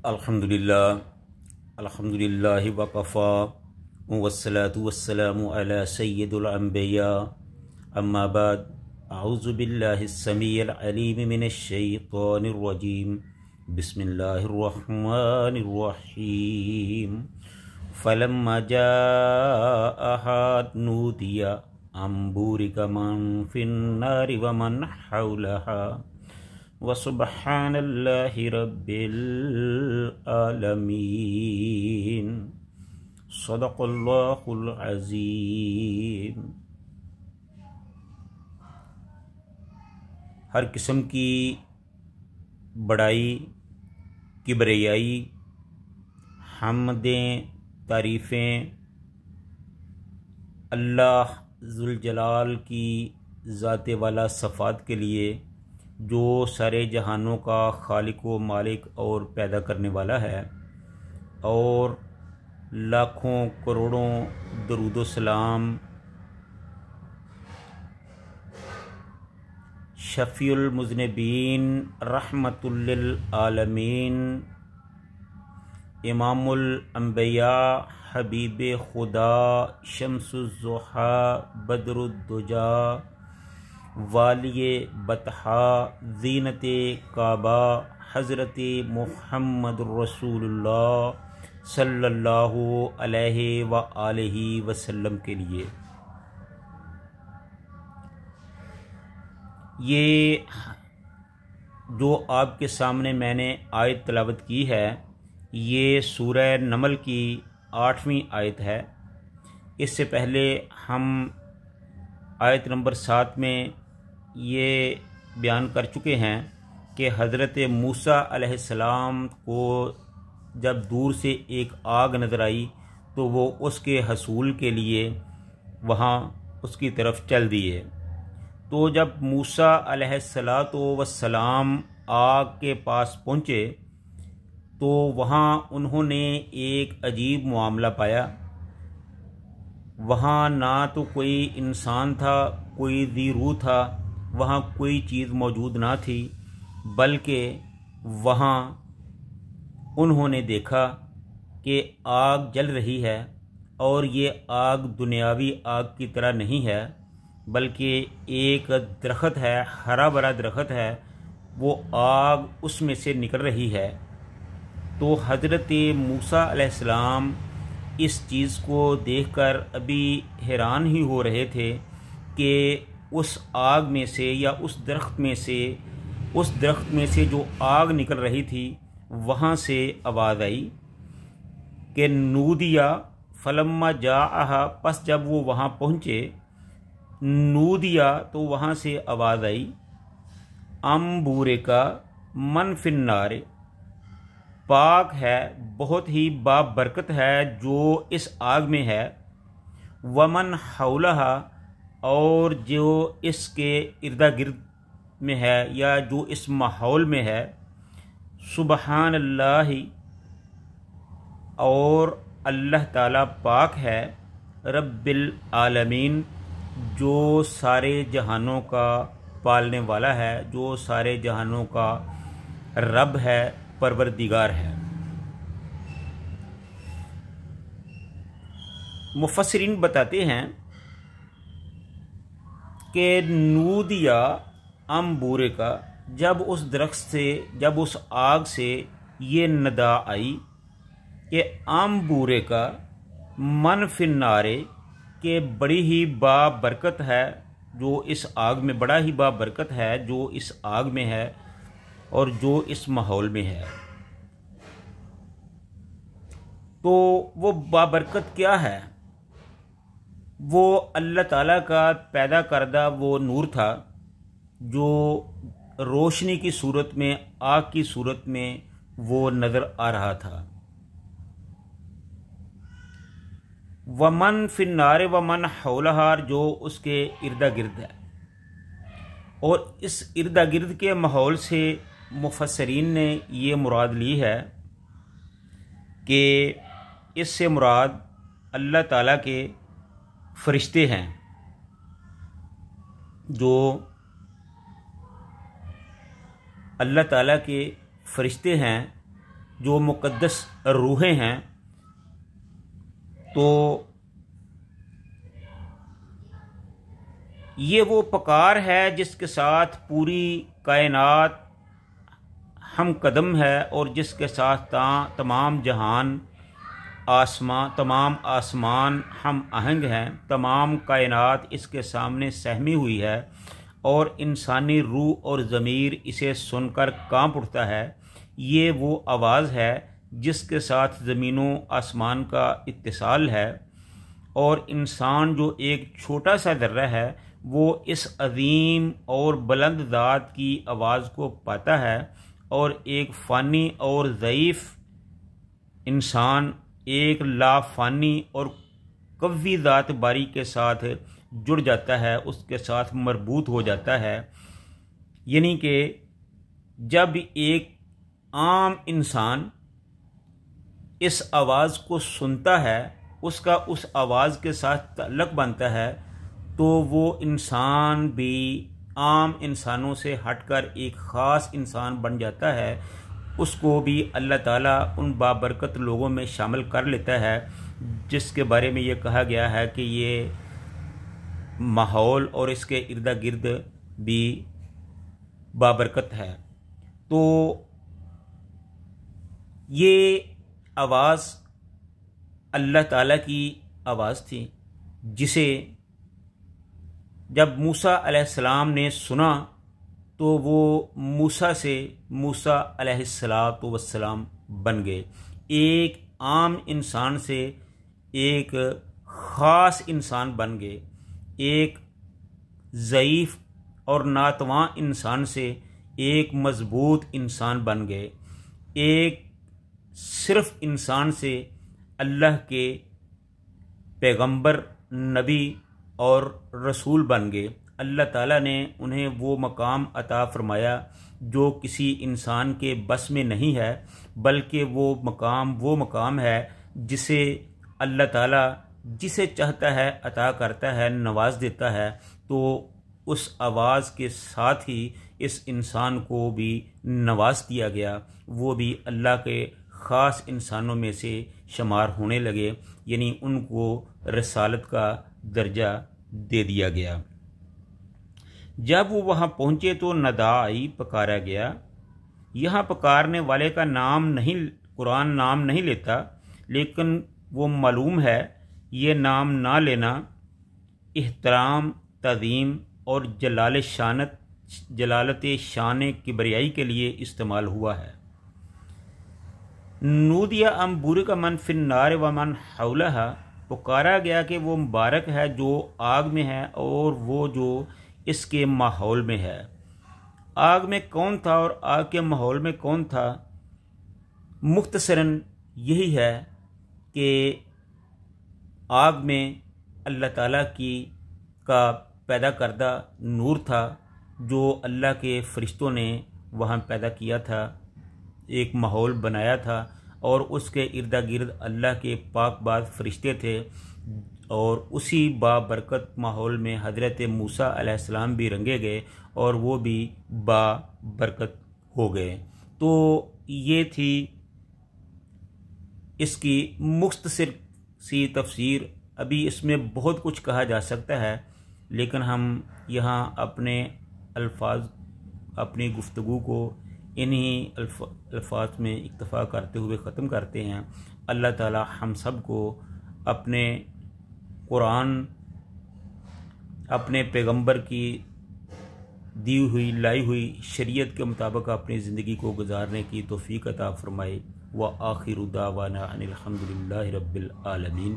الحمدللہ وقفا والصلاة والسلام علی سید الانبیاء اما بعد اعوذ باللہ السمیع العلیم من الشیطان الرجیم بسم اللہ الرحمن الرحیم فلما جاءها نودی ان بورک من فی النار ومن حولها وسبحان اللہ رب العالمین صدق اللہ العظیم۔ ہر قسم کی بڑائی، کبریائی، حمدیں، تعریفیں اللہ ذوالجلال کی ذات والا صفات کے لیے، جو سارے جہانوں کا خالق و مالک اور پیدا کرنے والا ہے، اور لاکھوں کروڑوں درود و سلام شفیع المذنبین رحمت للعالمین امام الانبیاء حبیب خدا شمس الضحیٰ بدر الدجا والی بطحا زینت کعبہ حضرت محمد رسول اللہ صلی اللہ علیہ وآلہ وسلم کے لیے۔ یہ جو آپ کے سامنے میں نے آیت تلاوت کی ہے، یہ سورہ نمل کی 8ویں آیت ہے۔ اس سے پہلے ہم آیت نمبر 7 میں یہ بیان کر چکے ہیں کہ حضرت موسیٰ علیہ السلام کو جب دور سے ایک آگ نظر آئی تو وہ اس کے حصول کے لیے وہاں اس کی طرف چل دیے۔ تو جب موسیٰ علیہ السلام آگ کے پاس پہنچے تو وہاں انہوں نے ایک عجیب معاملہ پایا۔ وہاں نہ تو کوئی انسان تھا، کوئی ذی روح تھا، وہاں کوئی چیز موجود نہ تھی، بلکہ وہاں انہوں نے دیکھا کہ آگ جل رہی ہے، اور یہ آگ دنیاوی آگ کی طرح نہیں ہے، بلکہ ایک درخت ہے، ہرا بھرا درخت ہے، وہ آگ اس میں سے نکل رہی ہے۔ تو حضرت موسیٰ علیہ السلام اس چیز کو دیکھ کر ابھی حیران ہی ہو رہے تھے کہ اس آگ میں سے یا اس درخت میں سے جو آگ نکل رہی تھی، وہاں سے آواز آئی کہ نودیا فلما جاءہا، پس جب وہ وہاں پہنچے، نودیا تو وہاں سے آواز آئی، ام بورے کا من فی النار، پاک ہے، بہت ہی بابرکت ہے جو اس آگ میں ہے، ومن حولہا، اور جو اس کے ارد گرد میں ہے یا جو اس ماحول میں ہے، سبحان اللہ، اور اللہ تعالیٰ پاک ہے، رب العالمین، جو سارے جہانوں کا پالنے والا ہے، جو سارے جہانوں کا رب ہے، پروردگار ہے۔ مفسرین بتاتے ہیں کہ نودیا ام بورے کا، جب اس درخت سے، جب اس آگ سے یہ ندا آئی کہ ام بورے کا من فی النار، کہ بڑی ہی بابرکت ہے جو اس آگ میں، بڑا ہی بابرکت ہے جو اس آگ میں ہے اور جو اس ماحول میں ہے۔ تو وہ بابرکت کیا ہے؟ وہ اللہ تعالیٰ کا پیدا کردہ وہ نور تھا جو روشنی کی صورت میں، آگ کی صورت میں وہ نظر آ رہا تھا۔ ومن فی النار ومن حولہا، جو اس کے ارد گرد ہے، اور اس ارد گرد کے ماحول سے مفسرین نے یہ مراد لی ہے کہ اس سے مراد اللہ تعالیٰ کے فرشتے ہیں، جو اللہ تعالیٰ کے فرشتے ہیں جو مقدس روحیں ہیں، تو یہ وہ پکار ہے جس کے ساتھ پوری کائنات ہم قدم ہے، اور جس کے ساتھ تمام جہان تمام آسمان ہم آہنگ ہیں، تمام کائنات اس کے سامنے سہمی ہوئی ہے، اور انسانی روح اور ضمیر اسے سن کر کانپ اٹھتا ہے۔ یہ وہ آواز ہے جس کے ساتھ زمین و آسمان کا اتصال ہے، اور انسان جو ایک چھوٹا سا ذرہ ہے وہ اس عظیم اور بلند ذات کی آواز کو پاتا ہے، اور ایک فانی اور ضعیف انسان ایک لافانی اور قوی ذات باری کے ساتھ جڑ جاتا ہے، اس کے ساتھ مربوط ہو جاتا ہے۔ یعنی کہ جب ایک عام انسان اس آواز کو سنتا ہے، اس کا اس آواز کے ساتھ تعلق بنتا ہے، تو وہ انسان بھی عام انسانوں سے ہٹ کر ایک خاص انسان بن جاتا ہے۔ اس کو بھی اللہ تعالیٰ ان بابرکت لوگوں میں شامل کر لیتا ہے جس کے بارے میں یہ کہا گیا ہے کہ یہ ماحول اور اس کے ارد گرد بھی بابرکت ہے۔ تو یہ آواز اللہ تعالیٰ کی آواز تھی، جسے جب موسیٰ علیہ السلام نے سنا تو وہ موسیٰ سے موسیٰ علیہ السلام بن گئے، ایک عام انسان سے ایک خاص انسان بن گئے، ایک ضعیف اور ناتواں انسان سے ایک مضبوط انسان بن گئے، ایک صرف انسان سے اللہ کے پیغمبر، نبی اور رسول بن گئے۔ اللہ تعالیٰ نے انہیں وہ مقام عطا فرمایا جو کسی انسان کے بس میں نہیں ہے، بلکہ وہ مقام ہے جسے اللہ تعالیٰ جسے چاہتا ہے عطا کرتا ہے، نواز دیتا ہے۔ تو اس آواز کے ساتھ ہی اس انسان کو بھی نواز دیا گیا، وہ بھی اللہ کے خاص انسانوں میں سے شمار ہونے لگے، یعنی ان کو رسالت کا درجہ دے دیا گیا۔ جب وہ وہاں پہنچے تو ندا آئی، پکارا گیا۔ یہاں پکارنے والے کا قرآن نام نہیں لیتا، لیکن وہ معلوم ہے یہ نام نہ لینا احترام، تعظیم اور جلالت شان کبریائی کے لیے استعمال ہوا ہے۔ نودیہ ام بورک من فی النار ومن حولہا، پکارا گیا کہ وہ مبارک ہے جو آگ میں ہے اور وہ جو اس کے ماحول میں ہے۔ آگ میں کون تھا اور آگ کے ماحول میں کون تھا؟ مختصراً یہی ہے کہ آگ میں اللہ تعالیٰ کا پیدا کردہ نور تھا جو اللہ کے فرشتوں نے وہاں پیدا کیا تھا، ایک ماحول بنایا تھا، اور اس کے ارد گرد اللہ کے پاک باز فرشتے تھے، اور اسی بابرکت ماحول میں حضرت موسیٰ علیہ السلام بھی رنگے گئے اور وہ بھی بابرکت ہو گئے۔ تو یہ تھی اس کی مختصر سی تفسیر۔ ابھی اس میں بہت کچھ کہا جا سکتا ہے، لیکن ہم یہاں اپنی گفتگو کو انہی الفاظ میں اکتفا کرتے ہوئے ختم کرتے ہیں۔ اللہ تعالی ہم سب کو اپنے قرآن، اپنے پیغمبر کی لائی ہوئی شریعت کے مطابق اپنی زندگی کو گزارنے کی توفیق عطا فرمائے۔ وآخر دعوانا ان الحمد للہ رب العالمین۔